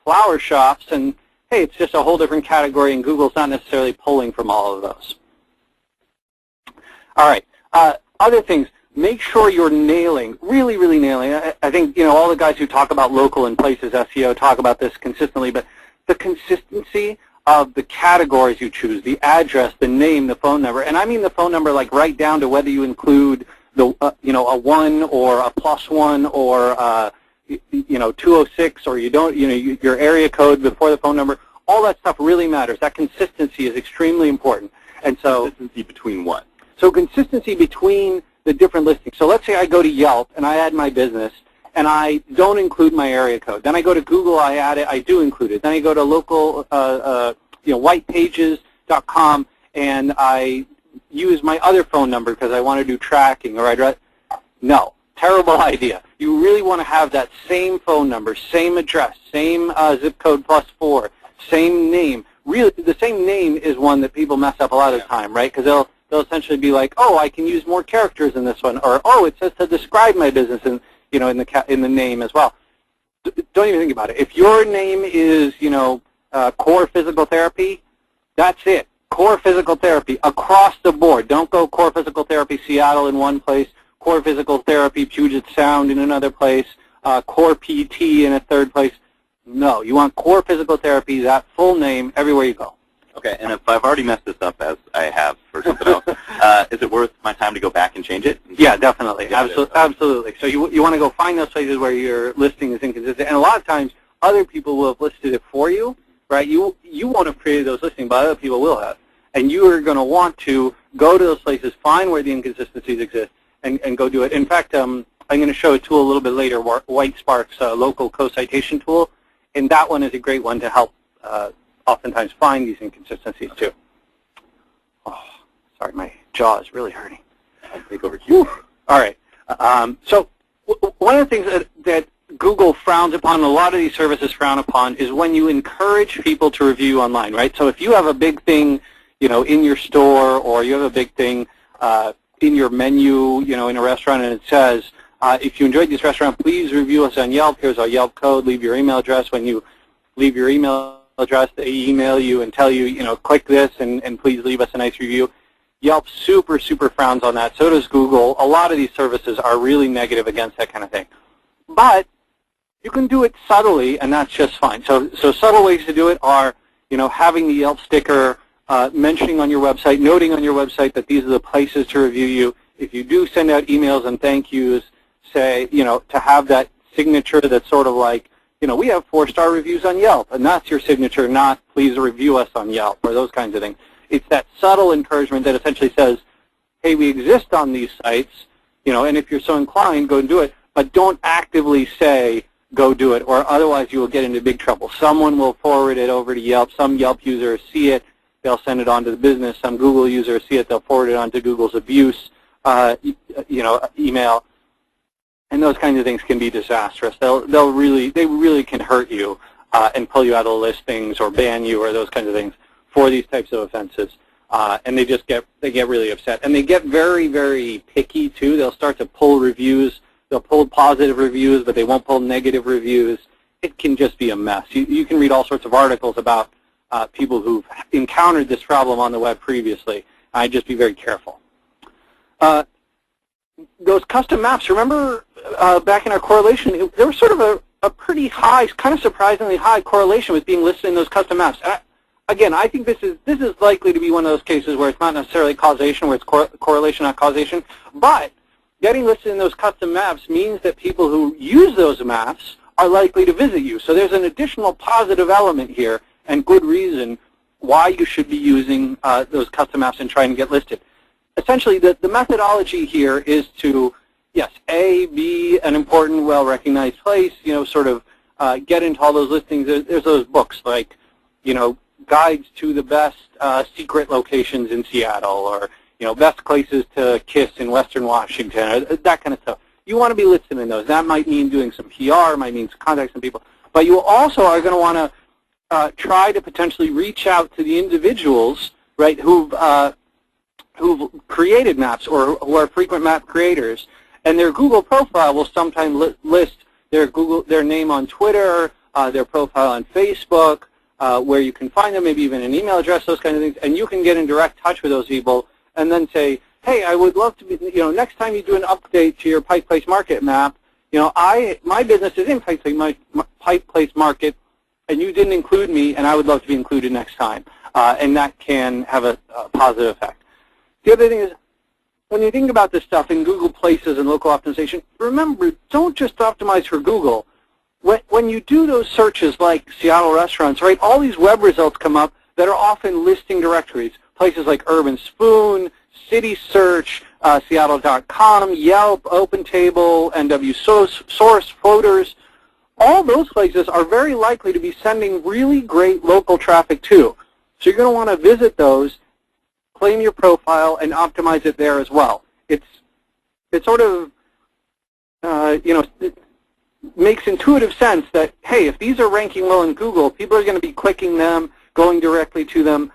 flower shops, and hey, it's just a whole different category, and Google's not necessarily pulling from all of those. All right, other things. Make sure you're nailing, really nailing. I think, all the guys who talk about local and places SEO talk about this consistently, but the consistency of the categories you choose, the address, the name, the phone number, and I mean the phone number like right down to whether you include the, a 1 or a +1 or 206, or you don't, your area code before the phone number. All that stuff really matters. That consistency is extremely important. And so consistency between what? So consistency between the different listings. So let's say I go to Yelp and I add my business and I don't include my area code. Then I go to Google, I add it, I do include it. Then I go to local, whitepages.com and I use my other phone number because I want to do tracking. No, terrible idea. You really want to have that same phone number, same address, same zip code +4, same name. Really, the same name is one that people mess up a lot of the time, right? Because they'll essentially be like, oh, I can use more characters in this one, or oh, it says to describe my business in the name as well. Don't even think about it. If your name is Core Physical Therapy, that's it. Core Physical Therapy across the board. Don't go Core Physical Therapy Seattle in one place, Core Physical Therapy Puget Sound in another place, Core PT in a third place. No, you want Core Physical Therapy, that full name, everywhere you go. Okay, and if I've already messed this up, as I have for something else, is it worth my time to go back and change it? Yeah, definitely. Absolutely. So you want to go find those places where your listing is inconsistent. And a lot of times, other people will have listed it for you, right? You won't have created those listings, but other people will have. And you are going to want to go to those places, find where the inconsistencies exist, and go do it. In fact, I'm going to show a tool a little bit later, WhiteSpark's local co-citation tool, and that one is a great one to help oftentimes find these inconsistencies too. Oh, sorry, my jaw is really hurting. I'll take over here. All right. So one of the things that Google frowns upon, a lot of these services frown upon, is when you encourage people to review online, right? So if you have a big thing, in your store, or you have a big thing in your menu, in a restaurant, and it says, if you enjoyed this restaurant, please review us on Yelp. Here's our Yelp code. Leave your email address. When you leave your email address, they email you and tell you, click this and please leave us a nice review. Yelp super frowns on that. So does Google. A lot of these services are really negative against that kind of thing. But you can do it subtly, and that's just fine. So subtle ways to do it are, having the Yelp sticker, mentioning on your website, noting on your website that these are the places to review you. If you do send out emails and thank yous, say, to have that signature that's sort of like, we have 4-star reviews on Yelp, and that's your signature, not please review us on Yelp, or those kinds of things. It's that subtle encouragement that essentially says, hey, we exist on these sites, and if you're so inclined, go and do it, but don't actively say, go do it, or otherwise you will get into big trouble. Someone will forward it over to Yelp. Some Yelp users see it, they'll send it on to the business. Some Google users see it, they'll forward it on to Google's abuse, email. And those kinds of things can be disastrous. They really can hurt you and pull you out of listings or ban you or those kinds of things for these types of offenses. And they get really upset. And they get very picky too. They'll start to pull reviews. They'll pull positive reviews, but they won't pull negative reviews. It can just be a mess. You can read all sorts of articles about people who've encountered this problem on the web previously. I'd just be very careful. Those custom maps, remember back in our correlation, there was sort of a pretty high, kind of surprisingly high correlation with being listed in those custom maps. And again, I think this is likely to be one of those cases where it's not necessarily causation, where it's correlation, not causation. But getting listed in those custom maps means that people who use those maps are likely to visit you. So there's an additional positive element here and good reason why you should be using those custom maps and trying to get listed. Essentially, the methodology here is to, yes, A, be an important, well-recognized place, sort of get into all those listings. There's those books like, guides to the best secret locations in Seattle, or, best places to kiss in Western Washington, or that kind of stuff. You want to be listed in those. That might mean doing some PR, might mean contacting some people. But you also are going to want to try to potentially reach out to the individuals, right, who've created maps or who are frequent map creators, and their Google profile will sometimes list their name on Twitter, their profile on Facebook, where you can find them, maybe even an email address, those kinds of things, and you can get in direct touch with those people and then say, hey, I would love to be, next time you do an update to your Pike Place Market map, my business is in Pike Place Market, and you didn't include me, and I would love to be included next time. And that can have a positive effect. The other thing is, when you think about this stuff in Google Places and local optimization, remember, don't just optimize for Google. When you do those searches like Seattle restaurants, right, all these web results come up that are often listing directories. Places like Urban Spoon, City Search, Seattle.com, Yelp, OpenTable, NW Source, Floaters. All those places are very likely to be sending really great local traffic too. So you're going to want to visit those, claim your profile, and optimize it there as well. It sort of, it makes intuitive sense that, hey, if these are ranking well in Google, people are going to be clicking them, going directly to them.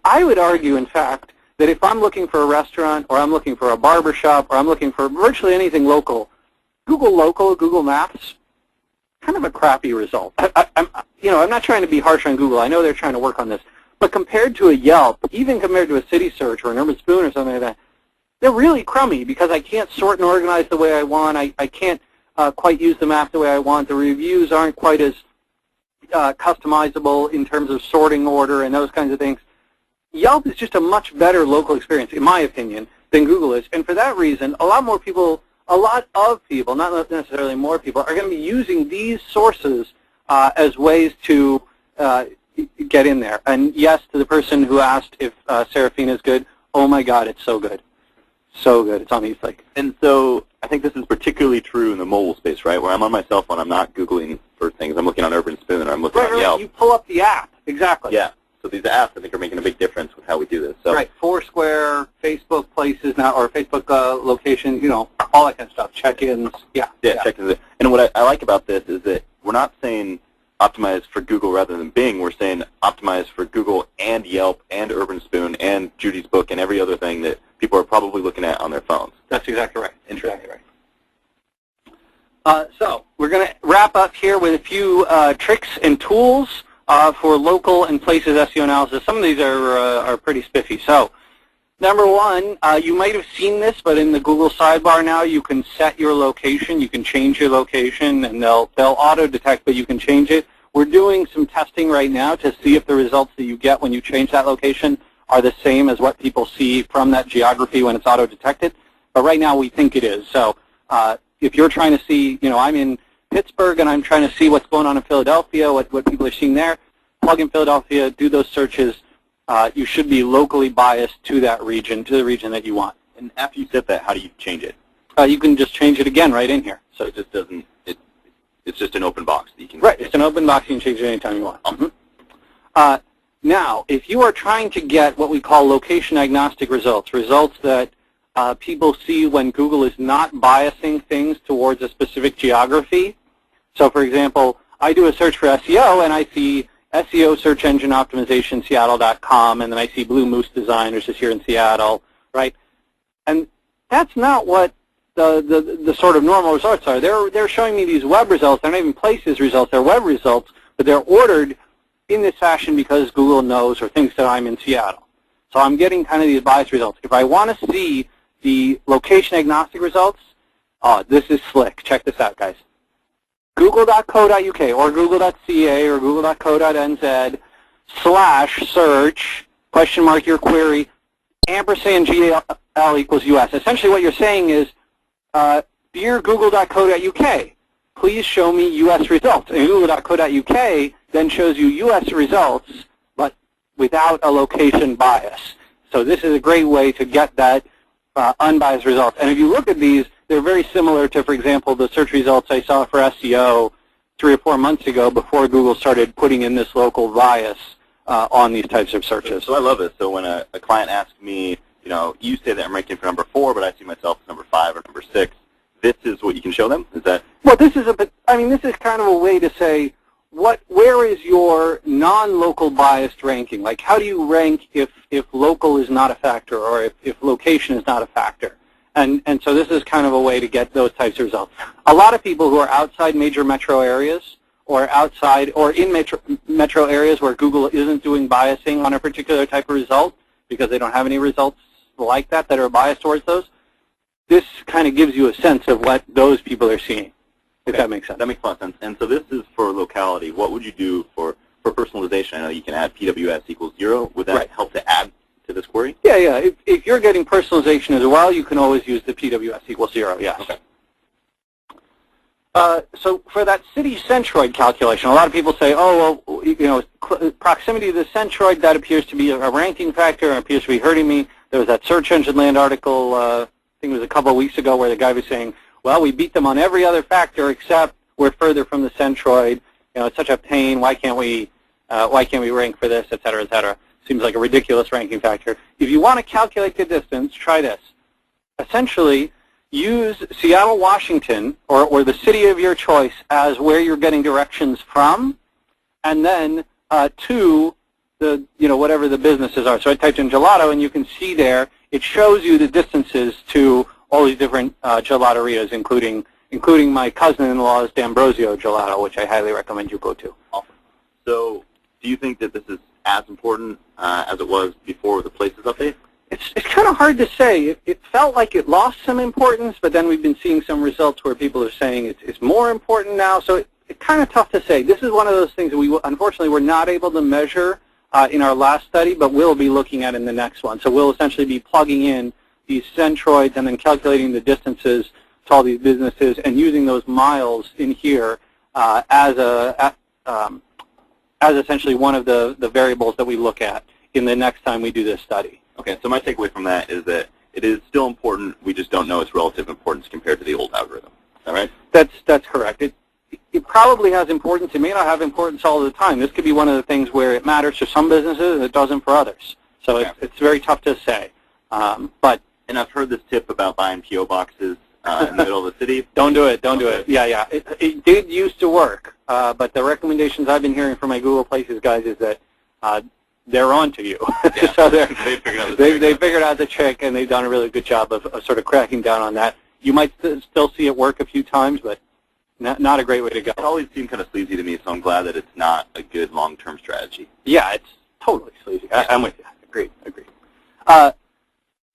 I would argue, in fact, that if I'm looking for a restaurant, or I'm looking for a barber shop, or I'm looking for virtually anything local, Google Maps, kind of a crappy result. I'm not trying to be harsh on Google. I know they're trying to work on this. But compared to a Yelp, even compared to a City Search or an Urban Spoon or something like that, they're really crummy because I can't sort and organize the way I want. I can't quite use the map the way I want. The reviews aren't quite as customizable in terms of sorting order and those kinds of things. Yelp is just a much better local experience, in my opinion, than Google is. And for that reason, a lot of people, not necessarily more people, are going to be using these sources as ways to get in there. And yes, to the person who asked if Serafina is good, oh my God, it's so good. So good. It's on Eastlake. And so I think this is particularly true in the mobile space, right, where I'm on my cell phone, I'm not Googling for things. I'm looking on Urban Spoon, or I'm looking on Yelp. You pull up the app. Exactly. Yeah. So these apps, I think, are making a big difference with how we do this. So. Right. Foursquare, Facebook Places now, or Facebook location, all that kind of stuff. Check-ins. Yeah. Yeah, check-ins. And what I like about this is that we're not saying optimize for Google rather than Bing. We're saying optimize for Google and Yelp and Urban Spoon and Judy's Book and every other thing that people are probably looking at on their phones. That's exactly right. Exactly right. So we're going to wrap up here with a few tricks and tools for local and places SEO analysis. Some of these are pretty spiffy. So number one, you might have seen this, but in the Google sidebar now, you can set your location. You can change your location, and they'll auto-detect, but you can change it. We're doing some testing right now to see if the results that you get when you change that location are the same as what people see from that geography when it's auto-detected. But right now, we think it is. So if you're trying to see, I'm in Pittsburgh, and I'm trying to see what's going on in Philadelphia, what people are seeing there, plug in Philadelphia, do those searches. You should be locally biased to that region, to the region that you want. And after you set that, how do you change it? You can just change it again right in here. So it just doesn't, it's just an open box that you can. Right, it's an open box. You can change it anytime you want. Mm-hmm. Now, if you are trying to get what we call location agnostic results, results that people see when Google is not biasing things towards a specific geography. So for example, I do a search for SEO, and I see SEO search engine optimization Seattle.com, and then I see Blue Moose Designers is here in Seattle, right? And that's not what the sort of normal results are. They're showing me these web results. They're not even places results. They're web results, but they're ordered in this fashion because Google knows or thinks that I'm in Seattle. So I'm getting kind of these biased results. If I want to see the location agnostic results, this is slick. Check this out, guys. Google.co.uk or Google.ca or Google.co.nz/search, your query, ampersand GL equals US. Essentially what you're saying is, dear Google.co.uk, please show me US results. And Google.co.uk then shows you US results, but without a location bias. So this is a great way to get that unbiased results. And if you look at these, they're very similar to, for example, the search results I saw for SEO 3 or 4 months ago before Google started putting in this local bias on these types of searches. So I love this. So when a client asks me, you say that I'm ranking for number 4, but I see myself as number 5 or number 6, this is what you can show them? Is that? Well, this is this is kind of a way to say, where is your non-local biased ranking? Like, how do you rank if local is not a factor, or if location is not a factor? And so this is kind of a way to get those types of results. A lot of people who are outside major metro areas or outside or in metro areas where Google isn't doing biasing on a particular type of result because they don't have any results like that are biased towards those. This kind of gives you a sense of what those people are seeing, if that makes sense. That makes a lot of sense. And so this is for locality. What would you do for personalization? I know you can add PWS equals 0. Would that help to add to this query? Yeah. If you're getting personalization as well, you can always use the PWS equals 0, yes. Okay. So for that city centroid calculation, a lot of people say, oh, well, you know, proximity to the centroid, that appears to be a ranking factor and appears to be hurting me. There was that Search Engine Land article, I think it was a couple of weeks ago, where the guy was saying, well, we beat them on every other factor except we're further from the centroid. You know, it's such a pain. Why can't we rank for this, et cetera, et cetera? Seems like a ridiculous ranking factor. If you want to calculate the distance, try this. Essentially, use Seattle, Washington, or the city of your choice as where you're getting directions from, and then to the, you know, whatever the businesses are. So I typed in gelato, and you can see there it shows you the distances to all these different gelaterias, including my cousin-in-law's D'Ambrosio Gelato, which I highly recommend you go to. Awesome. So do you think that this is as important as it was before the Places update? It's kind of hard to say. It felt like it lost some importance, but then we've been seeing some results where people are saying it's more important now. So it's kind of tough to say. This is one of those things that we unfortunately were not able to measure in our last study, but we'll be looking at in the next one. So we'll essentially be plugging in these centroids and then calculating the distances to all these businesses and using those miles in here as essentially one of the variables that we look at in the next time we do this study. Okay, so my takeaway from that is that it is still important. We just don't know its relative importance compared to the old algorithm. Is that right? That's correct. It probably has importance. It may not have importance all the time. This could be one of the things where it matters to some businesses and it doesn't for others. So it's very tough to say. And I've heard this tip about buying P.O. boxes in the middle of the city. Don't do it. Don't do it. Yeah. It did used to work, but the recommendations I've been hearing from my Google Places guys is that they're on to you. Yeah. So they figured out they figured out the trick, and they've done a really good job of sort of cracking down on that. You might still see it work a few times, but not a great way to go. It always seemed kind of sleazy to me, so I'm glad that it's not a good long-term strategy. Yeah, it's totally sleazy. I'm with you. Agreed.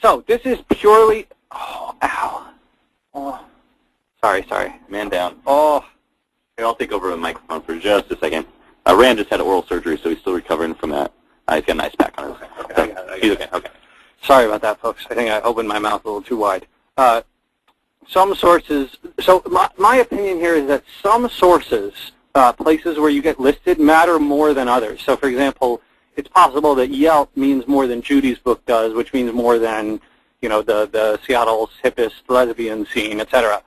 So this is purely, sorry. Man down. Oh. Here, I'll take over the microphone for just a second. Rand just had oral surgery, so he's still recovering from that. He's got an ice pack on his head. Okay, so he's okay. Okay. Sorry about that, folks. I think I opened my mouth a little too wide. Some sources, so my opinion here is that some sources, places where you get listed, matter more than others. So, for example, it's possible that Yelp means more than Judy's book does, which means more than, you know, the Seattle's hippest lesbian scene, etc.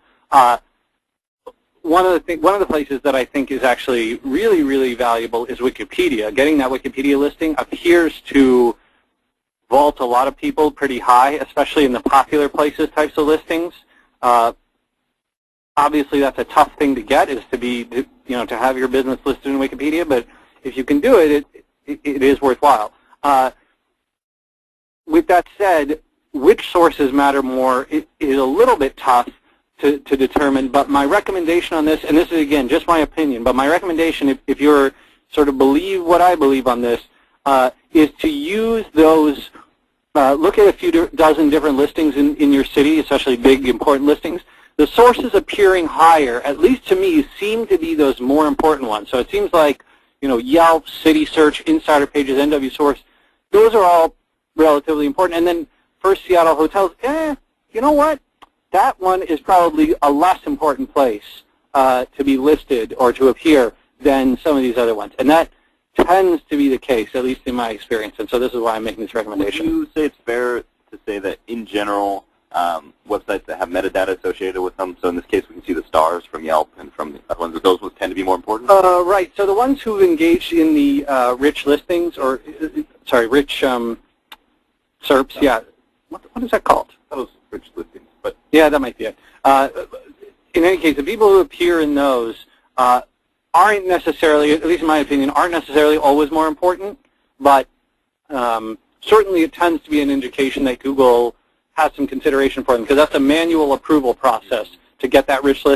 One of the places that I think is actually really, really valuable is Wikipedia. Getting that Wikipedia listing appears to vault a lot of people pretty high, especially in the popular places types of listings. Obviously, that's a tough thing to get, is to have your business listed in Wikipedia. But if you can do it, it is worthwhile. With that said, which sources matter more is a little bit tough to determine. But my recommendation on this, and this is again just my opinion, but my recommendation, if you're sort of believe what I believe on this, is to use those. Look at a few dozen different listings in your city, especially big, important listings. The sources appearing higher, at least to me, seem to be those more important ones. So it seems like, you know, Yelp, City Search, Insider Pages, NW Source, those are all relatively important. And then First Seattle Hotels, you know what? That one is probably a less important place to be listed or to appear than some of these other ones. And that tends to be the case, at least in my experience, and so this is why I'm making this recommendation. Would you say it's fair to say that, in general, websites that have metadata associated with them, so in this case we can see the stars from Yelp and from the other ones, those tend to be more important? Right. So the ones who've engaged in the rich listings, or, rich SERPs, yeah. What is that called? Those rich listings. But yeah, that might be it. In any case, the people who appear in those aren't necessarily, at least in my opinion, aren't necessarily always more important, but certainly it tends to be an indication that Google has some consideration for them, because that's a manual approval process to get that rich list.